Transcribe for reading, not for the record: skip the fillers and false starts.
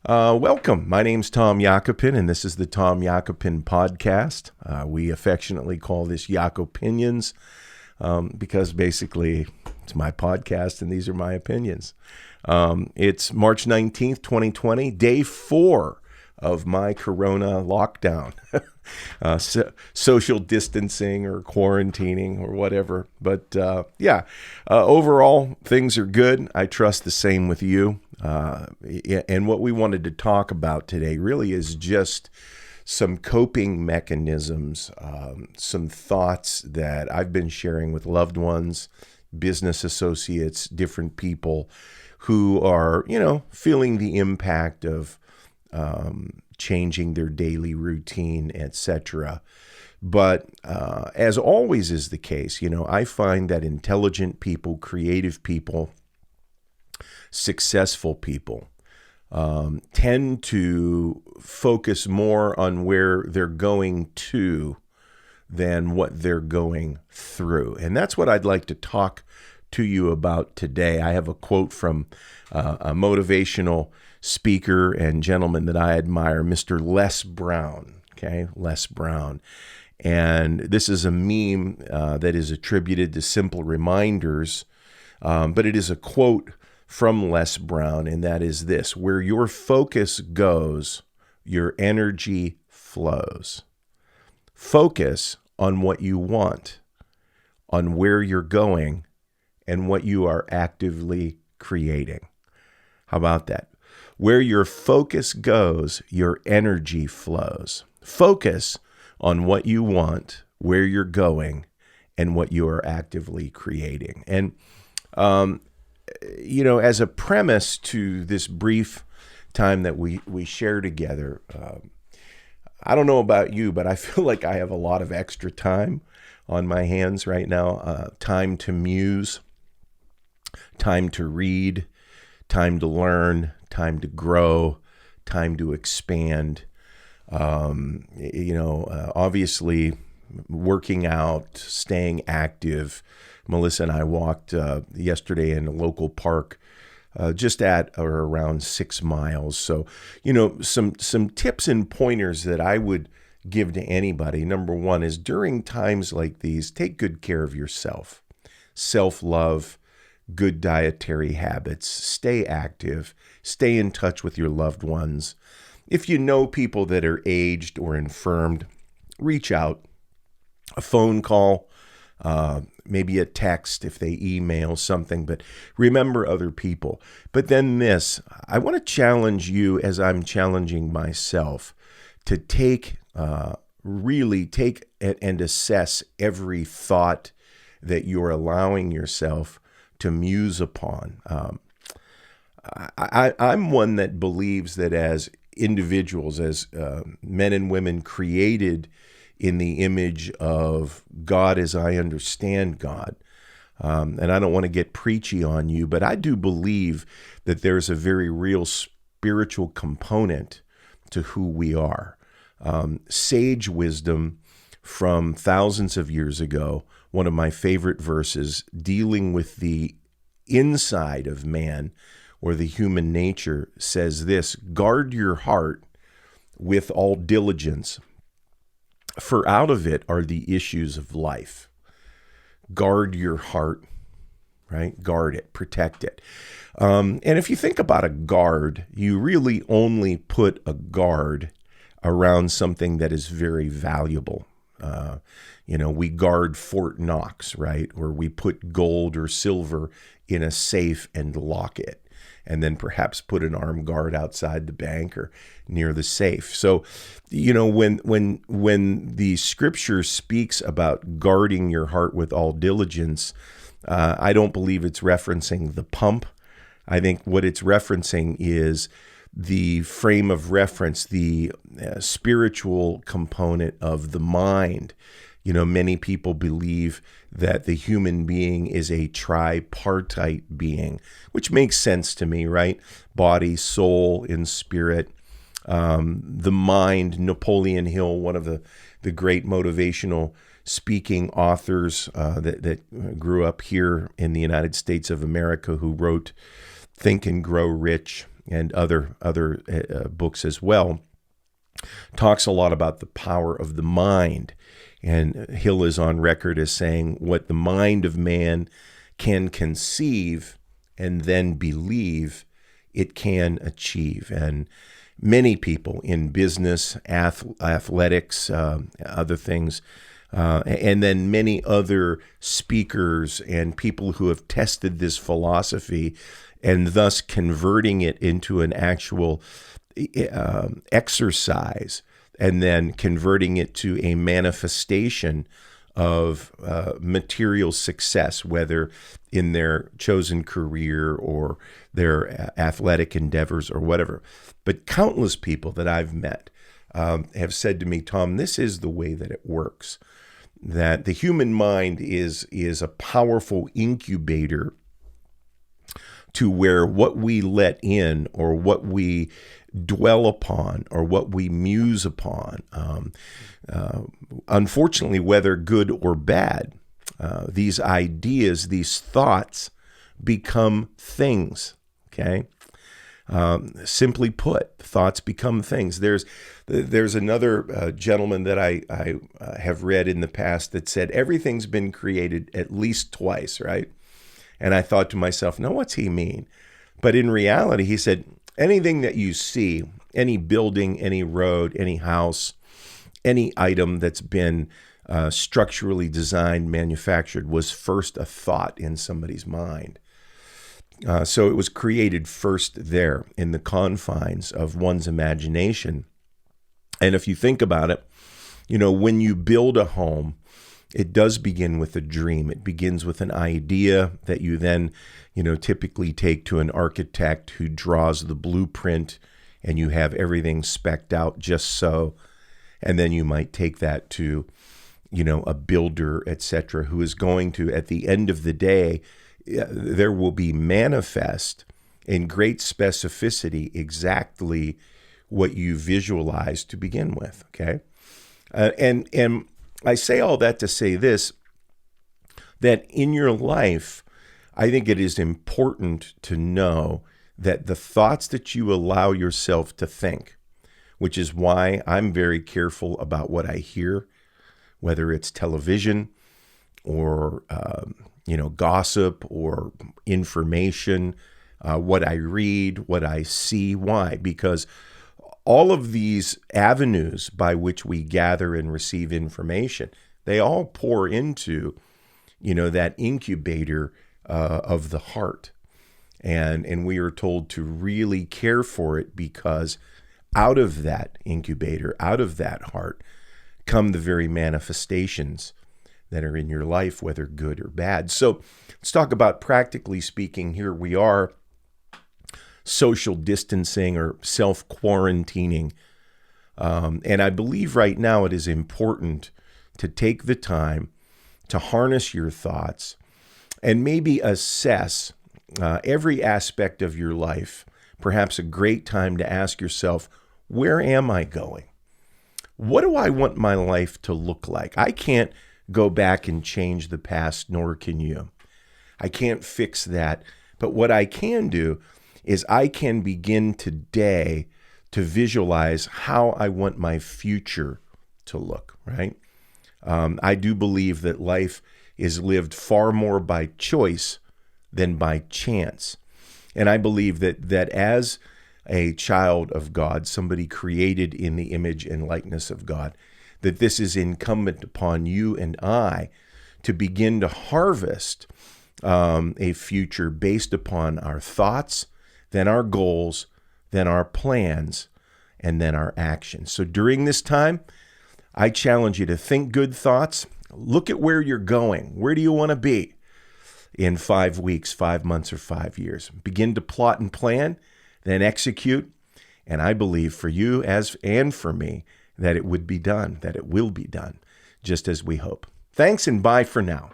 Welcome. My name's Tom Yakopin, and this is the Tom Yakopin podcast. We affectionately call this Yakopinions because basically it's my podcast and these are my opinions. It's March 19th, 2020, day 4 of my corona lockdown, social distancing or quarantining or whatever. But overall, things are good. I trust the same with you. And what we wanted to talk about today really is just some coping mechanisms, some thoughts that I've been sharing with loved ones, business associates, different people who are, feeling the impact of changing their daily routine, etc. But as always is the case, I find that intelligent people, creative people, successful people tend to focus more on where they're going to than what they're going through. And that's what I'd like to talk to you about today. I have a quote from a motivational speaker and gentleman that I admire, Mr. Les Brown. Okay, Les Brown. And this is a meme that is attributed to Simple Reminders, but it is a quote from Les Brown, and that is this: where your focus goes, your energy flows. Focus on what you want, on where you're going, and what you are actively creating. How about that? Where your focus goes, your energy flows. Focus on what you want, where you're going, and what you are actively creating. And, as a premise to this brief time that we share together, I don't know about you, but I feel like I have a lot of extra time on my hands right now. Time to muse, time to read, time to learn, time to grow, time to expand. Obviously working out, staying active. Melissa and I walked yesterday in a local park, just at or around 6 miles. So, some tips and pointers that I would give to anybody. Number one is during times like these, take good care of yourself. Self-love, good dietary habits, stay active, stay in touch with your loved ones. If you know people that are aged or infirmed, reach out. A phone call, maybe a text if they email something, but remember other people. But then this, I want to challenge you as I'm challenging myself to really take and assess every thought that you're allowing yourself to muse upon. I'm one that believes that as individuals, as men and women created in the image of God as I understand God, and I don't want to get preachy on you, but I do believe that there's a very real spiritual component to who we are. Sage wisdom from thousands of years ago, one of my favorite verses, dealing with the inside of man or the human nature, says this: guard your heart with all diligence, for out of it are the issues of life. Guard your heart, right? Guard it, protect it. And if you think about a guard, you really only put a guard around something that is very valuable. We guard Fort Knox, right? Or we put gold or silver in a safe and lock it, and then perhaps put an armed guard outside the bank or near the safe. So, when the scripture speaks about guarding your heart with all diligence, I don't believe it's referencing the pump. I think what it's referencing is the frame of reference, the spiritual component of the mind. Many people believe that the human being is a tripartite being, which makes sense to me, right? Body, soul, and spirit. The mind, Napoleon Hill, one of the great motivational speaking authors that grew up here in the United States of America, who wrote Think and Grow Rich, and other books as well, talks a lot about the power of the mind. And Hill is on record as saying what the mind of man can conceive and then believe, it can achieve. And many people in business, athletics, other things, and then many other speakers and people who have tested this philosophy and thus converting it into an actual exercise and then converting it to a manifestation of material success, whether in their chosen career or their athletic endeavors or whatever. But countless people that I've met have said to me, Tom, this is the way that it works, that the human mind is a powerful incubator to where what we let in or what we dwell upon or what we muse upon, unfortunately, whether good or bad, these ideas, these thoughts become things, okay? Simply put, thoughts become things. There's another gentleman that I have read in the past that said everything's been created at least twice, right? And I thought to myself, no, what's he mean? But in reality, he said, anything that you see, any building, any road, any house, any item that's been structurally designed, manufactured, was first a thought in somebody's mind. So it was created first there in the confines of one's imagination. And if you think about it, when you build a home, it does begin with a dream. It begins with an idea that you then, typically take to an architect who draws the blueprint, and you have everything specced out just so. And then you might take that to, a builder, etc., who is going to, at the end of the day, there will be manifest in great specificity exactly what you visualize to begin with, okay? And I say all that to say this, that in your life, I think it is important to know that the thoughts that you allow yourself to think, which is why I'm very careful about what I hear, whether it's television or, gossip or information, what I read, what I see. Why? Because all of these avenues by which we gather and receive information, they all pour into, that incubator of the heart. And we are told to really care for it, because out of that incubator, out of that heart, come the very manifestations that are in your life, whether good or bad. So let's talk about, practically speaking, here we are social distancing or self-quarantining. And I believe right now it is important to take the time to harness your thoughts and maybe assess every aspect of your life. Perhaps a great time to ask yourself, where am I going? What do I want my life to look like? I can't go back and change the past, nor can you. I can't fix that. But what I can do is I can begin today to visualize how I want my future to look, right? I do believe that life is lived far more by choice than by chance. And I believe that as a child of God, somebody created in the image and likeness of God, that this is incumbent upon you and I to begin to harvest a future based upon our thoughts, then our goals, then our plans, and then our actions. So during this time, I challenge you to think good thoughts. Look at where you're going. Where do you want to be in 5 weeks, 5 months, or 5 years? Begin to plot and plan, then execute. And I believe for you and for me that it would be done, that it will be done, just as we hope. Thanks and bye for now.